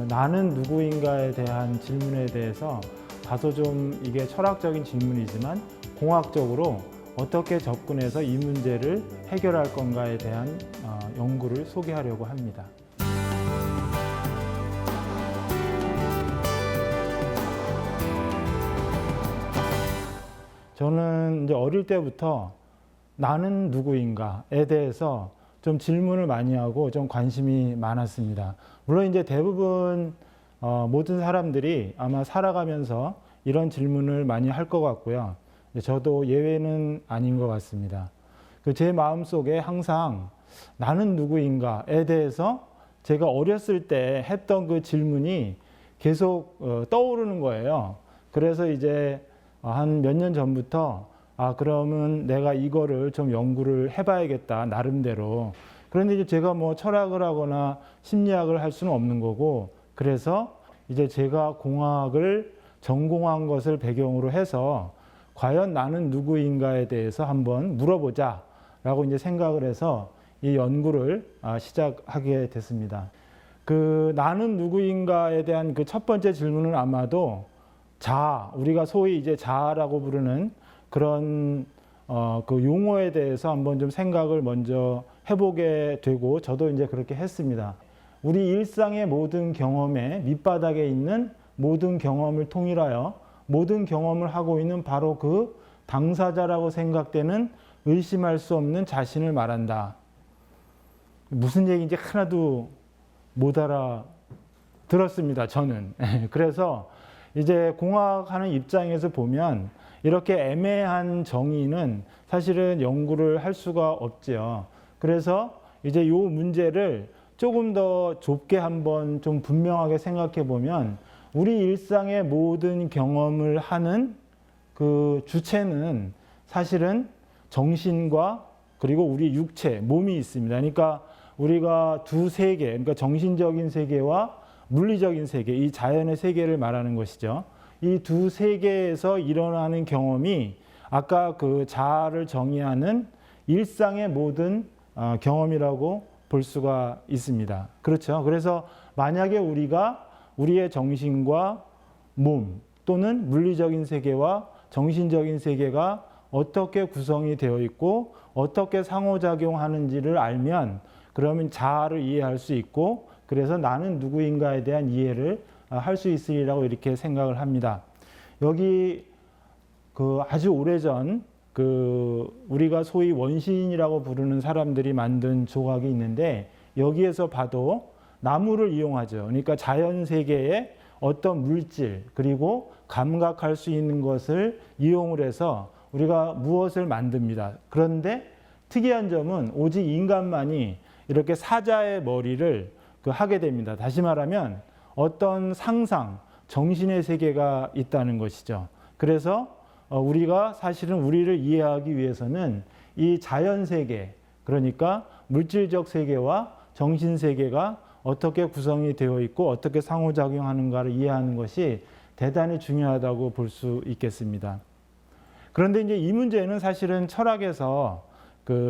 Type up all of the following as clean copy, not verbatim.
나는 누구인가에 대한 질문에 대해서 다소 좀 이게 철학적인 질문이지만 공학적으로 어떻게 접근해서 이 문제를 해결할 건가에 대한 연구를 소개하려고 합니다. 저는 이제 어릴 때부터 나는 누구인가에 대해서 좀 질문을 많이 하고 좀 관심이 많았습니다. 물론 이제 대부분 모든 사람들이 아마 살아가면서 이런 질문을 많이 할 것 같고요. 저도 예외는 아닌 것 같습니다. 제 마음속에 항상 나는 누구인가에 대해서 제가 어렸을 때 했던 그 질문이 계속 떠오르는 거예요. 그래서 이제 한 몇 년 전부터 그러면 내가 이거를 좀 연구를 해봐야겠다, 나름대로. 그런데 이제 제가 뭐 철학을 하거나 심리학을 할 수는 없는 거고, 그래서 이제 제가 공학을 전공한 것을 배경으로 해서 과연 나는 누구인가에 대해서 한번 물어보자 라고 이제 생각을 해서 이 연구를 시작하게 됐습니다. 나는 누구인가에 대한 그 첫 번째 질문은 아마도 자아, 우리가 소위 이제 자아라고 부르는 그런 그 용어에 대해서 한번 좀 생각을 먼저 해보게 되고, 저도 이제 그렇게 했습니다. 우리 일상의 모든 경험의 밑바닥에 있는 모든 경험을 통일하여 모든 경험을 하고 있는 바로 그 당사자라고 생각되는 의심할 수 없는 자신을 말한다. 무슨 얘기인지 하나도 못 알아들었습니다, 저는. 그래서 이제 공학하는 입장에서 보면 이렇게 애매한 정의는 사실은 연구를 할 수가 없지요. 그래서 이제 이 문제를 조금 더 좁게 한번 좀 분명하게 생각해 보면, 우리 일상의 모든 경험을 하는 그 주체는 사실은 정신과 그리고 우리 육체, 몸이 있습니다. 그러니까 우리가 두 세계, 그러니까 정신적인 세계와 물리적인 세계, 이 자연의 세계를 말하는 것이죠. 이 두 세계에서 일어나는 경험이 아까 그 자아를 정의하는 일상의 모든 경험이라고 볼 수가 있습니다. 그렇죠. 그래서 만약에 우리가 우리의 정신과 몸 또는 물리적인 세계와 정신적인 세계가 어떻게 구성이 되어 있고 어떻게 상호작용하는지를 알면, 그러면 자아를 이해할 수 있고, 그래서 나는 누구인가에 대한 이해를 할 수 있으리라고 이렇게 생각을 합니다. 여기 아주 오래전 우리가 소위 원시인이라고 부르는 사람들이 만든 조각이 있는데, 여기에서 봐도 나무를 이용하죠. 그러니까 자연 세계의 어떤 물질 그리고 감각할 수 있는 것을 이용을 해서 우리가 무엇을 만듭니다. 그런데 특이한 점은 오직 인간만이 이렇게 사자의 머리를 하게 됩니다. 다시 말하면 어떤 상상, 정신의 세계가 있다는 것이죠. 그래서 우리가 사실은 우리를 이해하기 위해서는 이 자연 세계, 그러니까 물질적 세계와 정신 세계가 어떻게 구성이 되어 있고 어떻게 상호작용하는가를 이해하는 것이 대단히 중요하다고 볼 수 있겠습니다. 그런데 이제 이 문제는 사실은 철학에서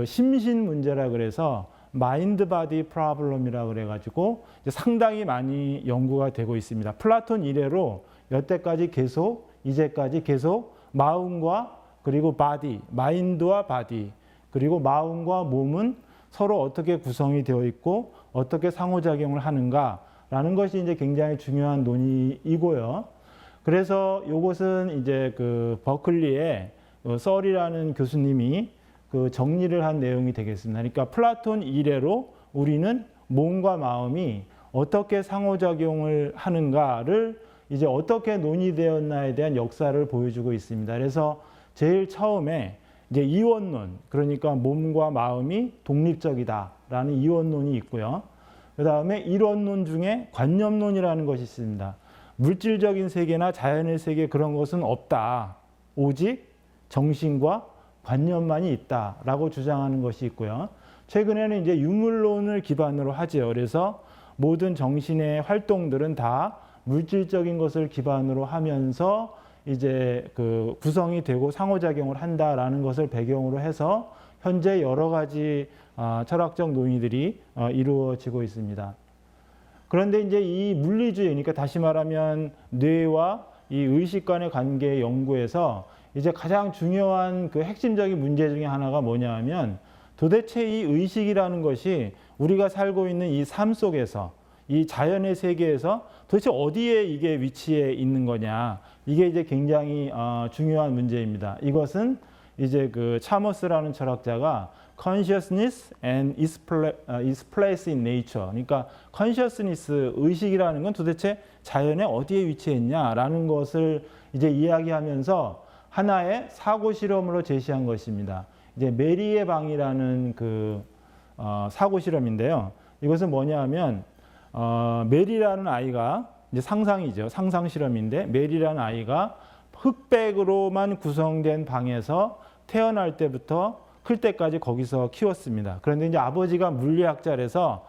심신 문제라 그래서 마인드 바디 프로블럼이라고 그래가지고 상당히 많이 연구가 되고 있습니다. 플라톤 이래로 여태까지 이제까지 계속 마음과 그리고 바디, 마인드와 바디, 그리고 마음과 몸은 서로 어떻게 구성이 되어 있고 어떻게 상호작용을 하는가라는 것이 이제 굉장히 중요한 논의이고요. 그래서 이것은 이제 버클리의 썰이라는 교수님이 정리를 한 내용이 되겠습니다. 그러니까 플라톤 이래로 우리는 몸과 마음이 어떻게 상호작용을 하는가를 이제 어떻게 논의되었나에 대한 역사를 보여주고 있습니다. 그래서 제일 처음에 이제 이원론, 그러니까 몸과 마음이 독립적이다라는 이원론이 있고요. 그 다음에 이론론 중에 관념론이라는 것이 있습니다. 물질적인 세계나 자연의 세계 그런 것은 없다. 오직 정신과 관념만이 있다라고 주장하는 것이 있고요. 최근에는 이제 유물론을 기반으로 하죠. 그래서 모든 정신의 활동들은 다 물질적인 것을 기반으로 하면서 이제 구성이 되고 상호작용을 한다라는 것을 배경으로 해서 현재 여러 가지 철학적 논의들이 이루어지고 있습니다. 그런데 이제 이 물리주의, 그러니까 다시 말하면 뇌와 이 의식 간의 관계 연구에서 이제 가장 중요한 그 핵심적인 문제 중에 하나가 뭐냐 하면 도대체 이 의식이라는 것이 우리가 살고 있는 이 삶 속에서 이 자연의 세계에서 도대체 어디에 이게 위치해 있는 거냐. 이게 이제 굉장히 중요한 문제입니다. 이것은 이제 그 차머스라는 철학자가 consciousness and its place in nature. 그러니까 consciousness, 의식이라는 건 도대체 자연에 어디에 위치했냐라는 것을 이제 이야기하면서 하나의 사고 실험으로 제시한 것입니다. 이제 메리의 방이라는 그 사고 실험인데요. 이것은 뭐냐하면 메리라는 아이가 이제 상상이죠. 상상 실험인데 메리라는 아이가 흑백으로만 구성된 방에서 태어날 때부터 클 때까지 거기서 키웠습니다. 그런데 이제 아버지가 물리학자라서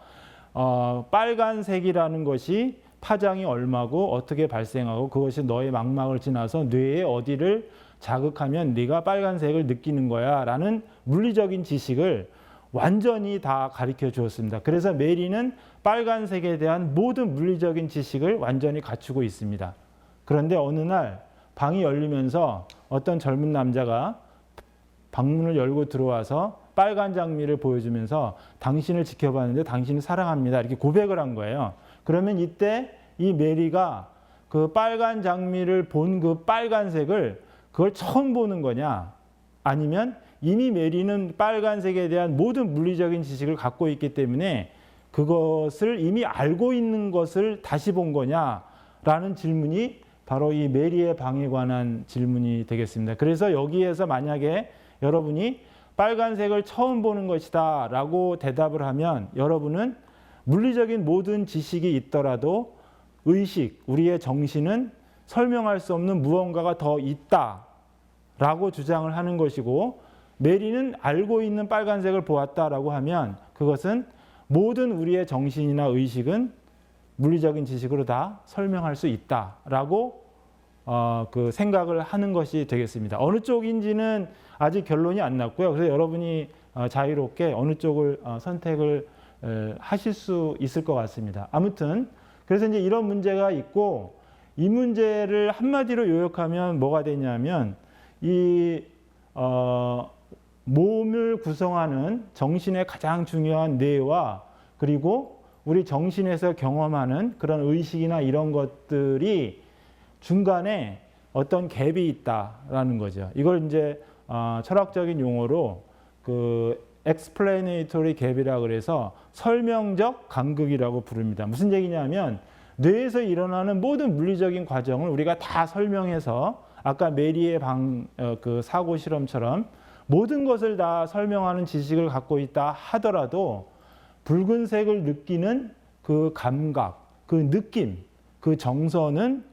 빨간색이라는 것이 파장이 얼마고 어떻게 발생하고 그것이 너의 망막을 지나서 뇌의 어디를 자극하면 네가 빨간색을 느끼는 거야 라는 물리적인 지식을 완전히 다 가르쳐 주었습니다. 그래서 메리는 빨간색에 대한 모든 물리적인 지식을 완전히 갖추고 있습니다. 그런데 어느 날 방이 열리면서 어떤 젊은 남자가 방문을 열고 들어와서 빨간 장미를 보여주면서 당신을 지켜봤는데 당신을 사랑합니다. 이렇게 고백을 한 거예요. 그러면 이때 이 메리가 그 빨간 장미를 본 그 빨간색을 그걸 처음 보는 거냐? 아니면 이미 메리는 빨간색에 대한 모든 물리적인 지식을 갖고 있기 때문에 그것을 이미 알고 있는 것을 다시 본 거냐라는 질문이 바로 이 메리의 방에 관한 질문이 되겠습니다. 그래서 여기에서 만약에 여러분이 빨간색을 처음 보는 것이다 라고 대답을 하면 여러분은 물리적인 모든 지식이 있더라도 의식, 우리의 정신은 설명할 수 없는 무언가가 더 있다 라고 주장을 하는 것이고, 메리는 알고 있는 빨간색을 보았다라고 하면 그것은 모든 우리의 정신이나 의식은 물리적인 지식으로 다 설명할 수 있다라고 그 생각을 하는 것이 되겠습니다. 어느 쪽인지는 아직 결론이 안 났고요. 그래서 여러분이 자유롭게 어느 쪽을 선택을 하실 수 있을 것 같습니다. 아무튼 그래서 이제 이런 문제가 있고, 이 문제를 한마디로 요약하면 뭐가 되냐면 이 몸을 구성하는 정신의 가장 중요한 뇌와 그리고 우리 정신에서 경험하는 그런 의식이나 이런 것들이 중간에 어떤 갭이 있다라는 거죠. 이걸 이제 철학적인 용어로 그 explanatory gap이라고 그래서 설명적 간극이라고 부릅니다. 무슨 얘기냐면 뇌에서 일어나는 모든 물리적인 과정을 우리가 다 설명해서 아까 메리의 방 그 사고 실험처럼 모든 것을 다 설명하는 지식을 갖고 있다 하더라도 붉은색을 느끼는 그 감각, 그 느낌, 그 정서는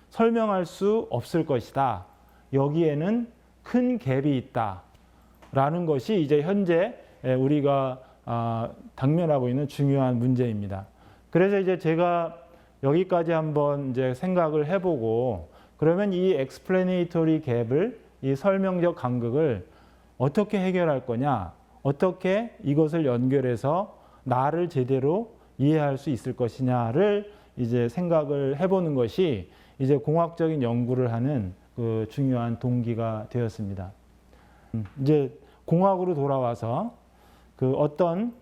설명할 수 없을 것이다. 여기에는 큰 갭이 있다라는 것이 이제 현재 우리가 당면하고 있는 중요한 문제입니다. 그래서 이제 제가 여기까지 한번 이제 생각을 해보고, 그러면 이 explanatory gap을, 이 설명적 간극을 어떻게 해결할 거냐, 어떻게 이것을 연결해서 나를 제대로 이해할 수 있을 것이냐를 이제 생각을 해보는 것이 이제 공학적인 연구를 하는 그 중요한 동기가 되었습니다. 이제 공학으로 돌아와서 그 어떤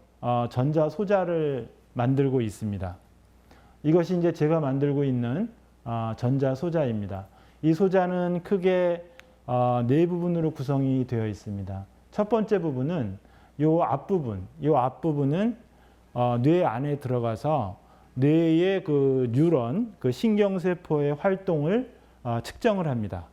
전자 소자를 만들고 있습니다. 이것이 이제 제가 만들고 있는 전자 소자입니다. 이 소자는 크게 네 부분으로 구성이 되어 있습니다. 첫 번째 부분은 이 앞부분은 뇌 안에 들어가서 뇌의 그 뉴런, 그 신경세포의 활동을 측정을 합니다.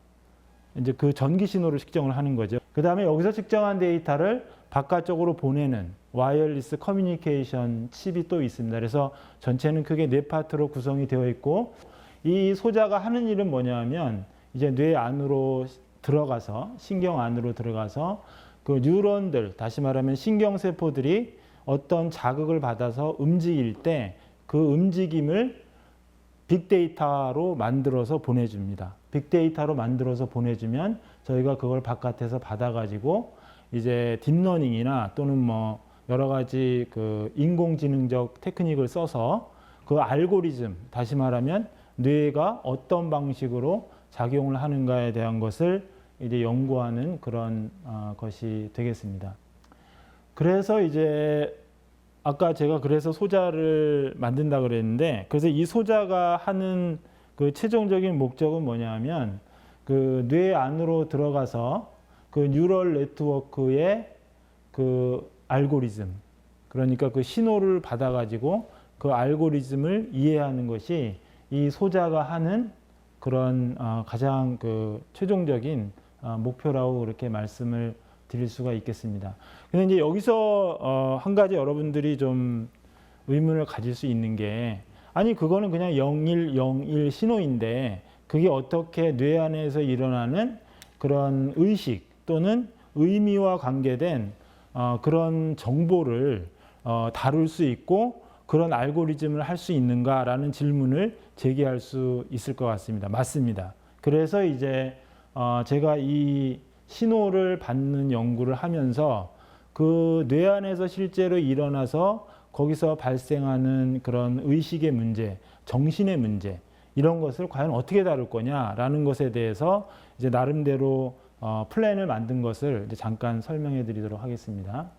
이제 그 전기 신호를 측정을 하는 거죠. 그 다음에 여기서 측정한 데이터를 바깥쪽으로 보내는 와이어리스 커뮤니케이션 칩이 또 있습니다. 그래서 전체는 크게 네 파트로 구성이 되어 있고, 이 소자가 하는 일은 뭐냐 하면 이제 뇌 안으로 들어가서, 신경 안으로 들어가서 그 뉴런들, 다시 말하면 신경세포들이 어떤 자극을 받아서 움직일 때 그 움직임을 빅데이터로 만들어서 보내줍니다. 빅데이터로 만들어서 보내주면 저희가 그걸 바깥에서 받아가지고 이제 딥러닝이나 또는 뭐 여러 가지 그 인공지능적 테크닉을 써서 그 알고리즘, 다시 말하면 뇌가 어떤 방식으로 작용을 하는가에 대한 것을 이제 연구하는 그런 것이 되겠습니다. 그래서 이제 아까 제가 그래서 소자를 만든다 그랬는데, 그래서 이 소자가 하는 그 최종적인 목적은 뭐냐면 그 뇌 안으로 들어가서 그 뉴럴 네트워크의 그 알고리즘, 그러니까 그 신호를 받아가지고 그 알고리즘을 이해하는 것이 이 소자가 하는 그런 가장 그 최종적인 목표라고 그렇게 말씀을 드릴 수가 있겠습니다. 근데 이제 여기서 한 가지 여러분들이 좀 의문을 가질 수 있는 게, 아니 그거는 그냥 0101 신호인데 그게 어떻게 뇌 안에서 일어나는 그런 의식 또는 의미와 관계된 그런 정보를 다룰 수 있고 그런 알고리즘을 할 수 있는가라는 질문을 제기할 수 있을 것 같습니다. 맞습니다. 그래서 이제 제가 이 신호를 받는 연구를 하면서 그 뇌 안에서 실제로 일어나서 거기서 발생하는 그런 의식의 문제, 정신의 문제, 이런 것을 과연 어떻게 다룰 거냐라는 것에 대해서 이제 나름대로 플랜을 만든 것을 이제 잠깐 설명해 드리도록 하겠습니다.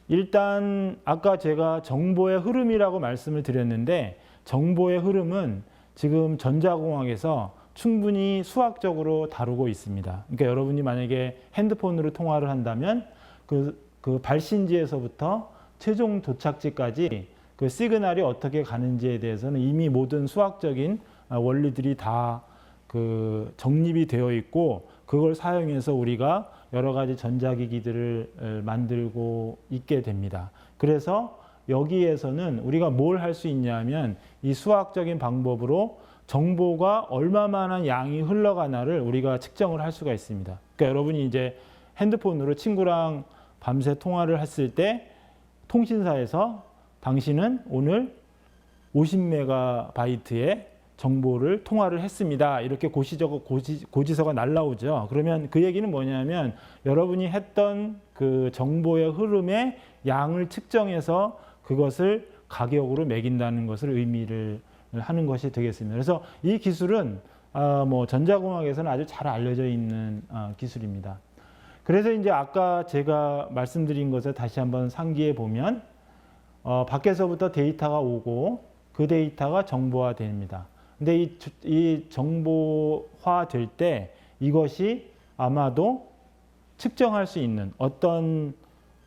일단 아까 제가 정보의 흐름이라고 말씀을 드렸는데, 정보의 흐름은 지금 전자공학에서 충분히 수학적으로 다루고 있습니다. 그러니까 여러분이 만약에 핸드폰으로 통화를 한다면 그 발신지에서부터 최종 도착지까지 그 시그널이 어떻게 가는지에 대해서는 이미 모든 수학적인 원리들이 다 그 정립이 되어 있고, 그걸 사용해서 우리가 여러 가지 전자기기들을 만들고 있게 됩니다. 그래서 여기에서는 우리가 뭘 할 수 있냐면 이 수학적인 방법으로 정보가 얼마만한 양이 흘러가나를 우리가 측정을 할 수가 있습니다. 그러니까 여러분이 이제 핸드폰으로 친구랑 밤새 통화를 했을 때 통신사에서 당신은 오늘 50메가바이트의 정보를 통화를 했습니다. 이렇게 고지서가 날라오죠. 그러면 그 얘기는 뭐냐면 여러분이 했던 그 정보의 흐름의 양을 측정해서 그것을 가격으로 매긴다는 것을 의미를 하는 것이 되겠습니다. 그래서 이 기술은 뭐 전자공학에서는 아주 잘 알려져 있는 기술입니다. 그래서 이제 아까 제가 말씀드린 것을 다시 한번 상기해 보면 밖에서부터 데이터가 오고 그 데이터가 정보화 됩니다. 근데 이 정보화 될 때 이것이 아마도 측정할 수 있는 어떤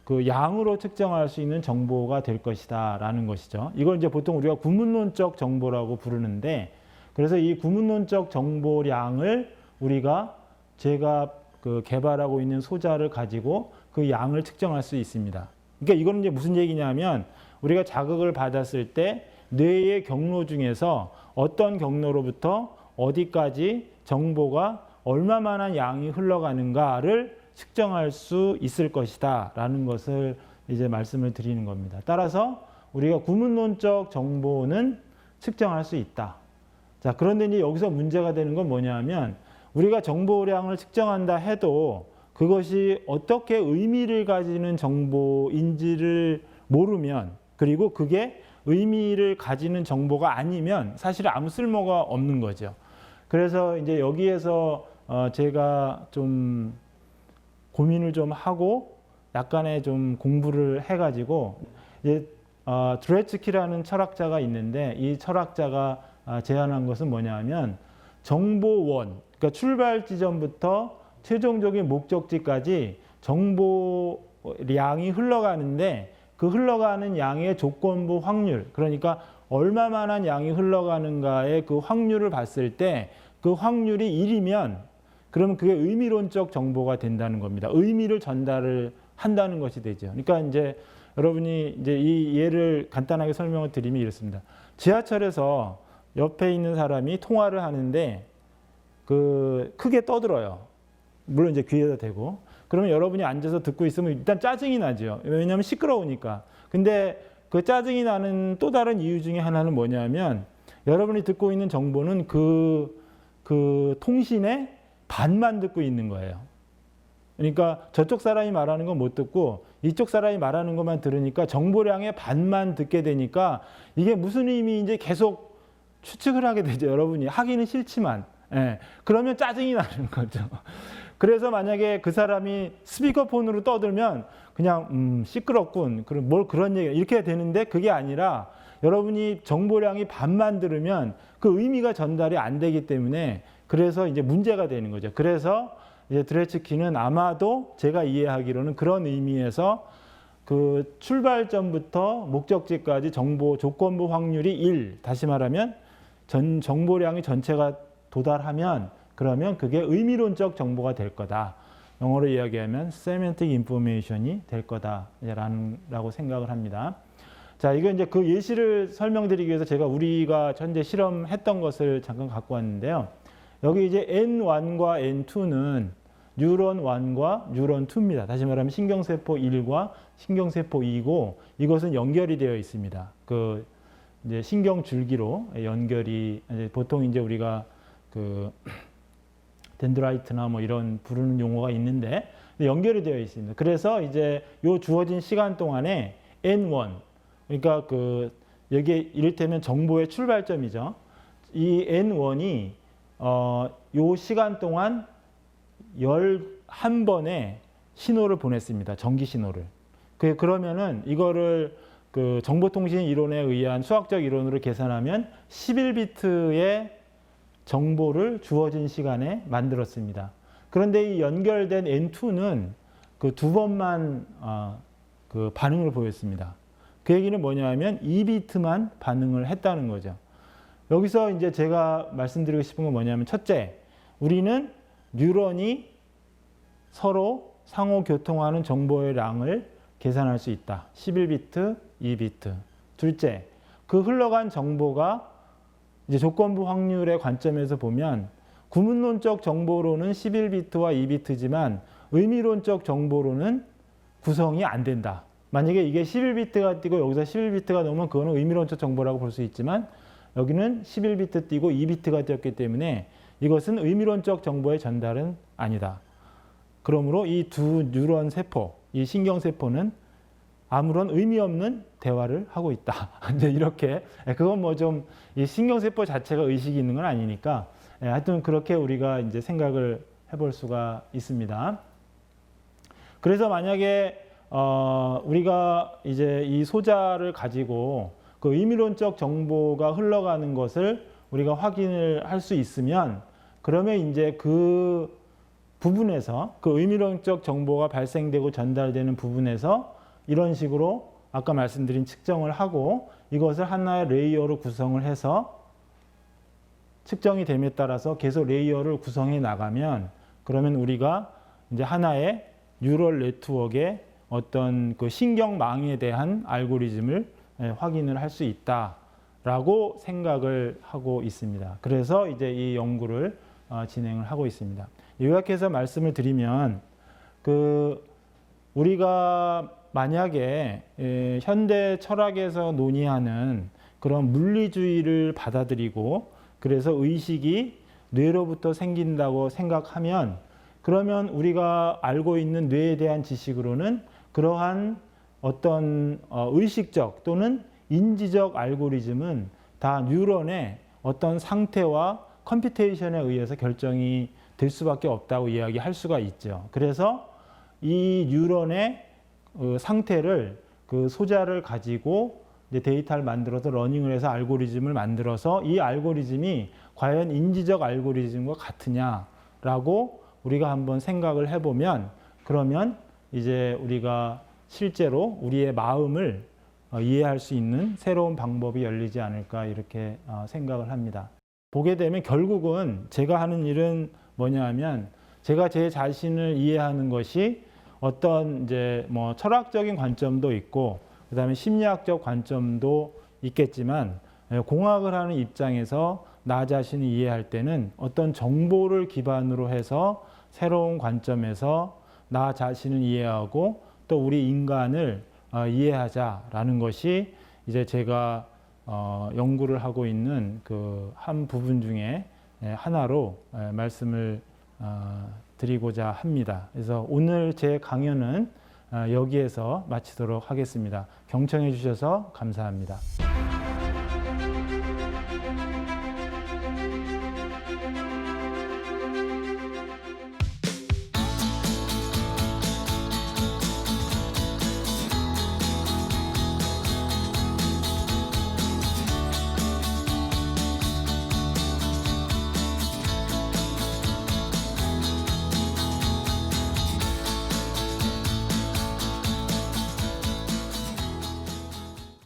그 양으로 측정할 수 있는 정보가 될 것이다 라는 것이죠. 이걸 이제 보통 우리가 구문론적 정보라고 부르는데, 그래서 이 구문론적 정보량을 제가 그 개발하고 있는 소자를 가지고 그 양을 측정할 수 있습니다. 그러니까 이거는 이제 무슨 얘기냐면 우리가 자극을 받았을 때 뇌의 경로 중에서 어떤 경로로부터 어디까지 정보가 얼마만한 양이 흘러가는가를 측정할 수 있을 것이다 라는 것을 이제 말씀을 드리는 겁니다. 따라서 우리가 구문론적 정보는 측정할 수 있다. 자, 그런데 이제 여기서 문제가 되는 건 뭐냐면 우리가 정보량을 측정한다 해도 그것이 어떻게 의미를 가지는 정보인지를 모르면, 그리고 그게 의미를 가지는 정보가 아니면 사실 아무 쓸모가 없는 거죠. 그래서 이제 여기에서 제가 좀 고민을 좀 하고 약간의 좀 공부를 해가지고 이제 드레츠키라는 철학자가 있는데, 이 철학자가 제안한 것은 뭐냐면 정보원, 그러니까 출발 지점부터 최종적인 목적지까지 정보량이 흘러가는데 그 흘러가는 양의 조건부 확률, 그러니까 얼마만한 양이 흘러가는가의 그 확률을 봤을 때 그 확률이 1이면 그러면 그게 의미론적 정보가 된다는 겁니다. 의미를 전달을 한다는 것이 되죠. 그러니까 이제 여러분이 이제 이 예를 간단하게 설명을 드리면 이렇습니다. 지하철에서 옆에 있는 사람이 통화를 하는데 그 크게 떠들어요. 물론 이제 귀에다 대고. 그러면 여러분이 앉아서 듣고 있으면 일단 짜증이 나죠. 왜냐하면 시끄러우니까. 근데 그 짜증이 나는 또 다른 이유 중에 하나는 뭐냐면 여러분이 듣고 있는 정보는 그 통신의 반만 듣고 있는 거예요. 그러니까 저쪽 사람이 말하는 건 못 듣고 이쪽 사람이 말하는 것만 들으니까 정보량의 반만 듣게 되니까 이게 무슨 의미인지 계속 추측을 하게 되죠. 여러분이 하기는 싫지만. 예, 그러면 짜증이 나는 거죠. 그래서 만약에 그 사람이 스피커폰으로 떠들면 그냥 시끄럽군. 그럼 뭘 그런 얘기 이렇게 되는데 그게 아니라 여러분이 정보량이 반만 들으면 그 의미가 전달이 안 되기 때문에 그래서 이제 문제가 되는 거죠. 그래서 이제 드레츠키는 아마도 제가 이해하기로는 그런 의미에서 그 출발점부터 목적지까지 정보 조건부 확률이 1, 다시 말하면 정보량이 전체가 도달하면 그러면 그게 의미론적 정보가 될 거다. 영어로 이야기하면 semantic information이 될 거다라고 생각을 합니다. 자, 이거 이제 그 예시를 설명드리기 위해서 제가 우리가 현재 실험했던 것을 잠깐 갖고 왔는데요. 여기 이제 N1과 N2는 뉴런 1과 뉴런 2입니다. 다시 말하면 신경세포 1과 신경세포 2고 이것은 연결이 되어 있습니다. 그 이제 신경줄기로 연결이 보통 이제 우리가 그 덴드라이트나 뭐 이런 부르는 용어가 있는데 연결이 되어 있습니다. 그래서 이제 요 주어진 시간 동안에 N1 그러니까 그 여기에 이를테면 정보의 출발점이죠. 이 N1이 요 시간 동안 11번의 신호를 보냈습니다. 전기 신호를. 그러면은 이거를 그 정보통신 이론에 의한 수학적 이론으로 계산하면 11비트의 정보를 주어진 시간에 만들었습니다. 그런데 이 연결된 N2는 그 2번만 그 반응을 보였습니다. 그 얘기는 뭐냐면 2비트만 반응을 했다는 거죠. 여기서 이제 제가 말씀드리고 싶은 건 뭐냐면 첫째, 우리는 뉴런이 서로 상호 교통하는 정보의 량을 계산할 수 있다. 11비트, 2비트. 둘째, 그 흘러간 정보가 이제 조건부 확률의 관점에서 보면 구문론적 정보로는 11비트와 2비트지만 의미론적 정보로는 구성이 안 된다. 만약에 이게 11비트가 띄고 여기서 11비트가 넘으면 그거는 의미론적 정보라고 볼 수 있지만 여기는 11비트 띄고 2비트가 띄었기 때문에 이것은 의미론적 정보의 전달은 아니다. 그러므로 이 두 뉴런 세포, 이 신경세포는 아무런 의미 없는 대화를 하고 있다. 이제 이렇게, 그건 뭐 좀 이 신경세포 자체가 의식이 있는 건 아니니까, 하여튼 그렇게 우리가 이제 생각을 해볼 수가 있습니다. 그래서 만약에, 우리가 이제 이 소자를 가지고 그 의미론적 정보가 흘러가는 것을 우리가 확인을 할 수 있으면, 그러면 이제 그 부분에서 그 의미론적 정보가 발생되고 전달되는 부분에서 이런 식으로 아까 말씀드린 측정을 하고 이것을 하나의 레이어로 구성을 해서 측정이 됨에 따라서 계속 레이어를 구성해 나가면 그러면 우리가 이제 하나의 뉴럴 네트워크의 어떤 그 신경망에 대한 알고리즘을 확인을 할 수 있다라고 생각을 하고 있습니다. 그래서 이제 이 연구를 진행을 하고 있습니다. 요약해서 말씀을 드리면 그 우리가 만약에 현대 철학에서 논의하는 그런 물리주의를 받아들이고 그래서 의식이 뇌로부터 생긴다고 생각하면 그러면 우리가 알고 있는 뇌에 대한 지식으로는 그러한 어떤 의식적 또는 인지적 알고리즘은 다 뉴런의 어떤 상태와 컴퓨테이션에 의해서 결정이 될 수밖에 없다고 이야기할 수가 있죠. 그래서 이 뉴런의 상태를 그 소자를 가지고 이제 데이터를 만들어서 러닝을 해서 알고리즘을 만들어서 이 알고리즘이 과연 인지적 알고리즘과 같으냐라고 우리가 한번 생각을 해보면 그러면 이제 우리가 실제로 우리의 마음을 이해할 수 있는 새로운 방법이 열리지 않을까 이렇게 생각을 합니다. 보게 되면 결국은 제가 하는 일은 뭐냐 하면 제가 제 자신을 이해하는 것이 어떤 이제 뭐 철학적인 관점도 있고 그다음에 심리학적 관점도 있겠지만 공학을 하는 입장에서 나 자신을 이해할 때는 어떤 정보를 기반으로 해서 새로운 관점에서 나 자신을 이해하고 또 우리 인간을 이해하자라는 것이 이제 제가 연구를 하고 있는 그 한 부분 중에 하나로 말씀을 드리고자 합니다. 그래서 오늘 제 강연은 여기에서 마치도록 하겠습니다. 경청해 주셔서 감사합니다.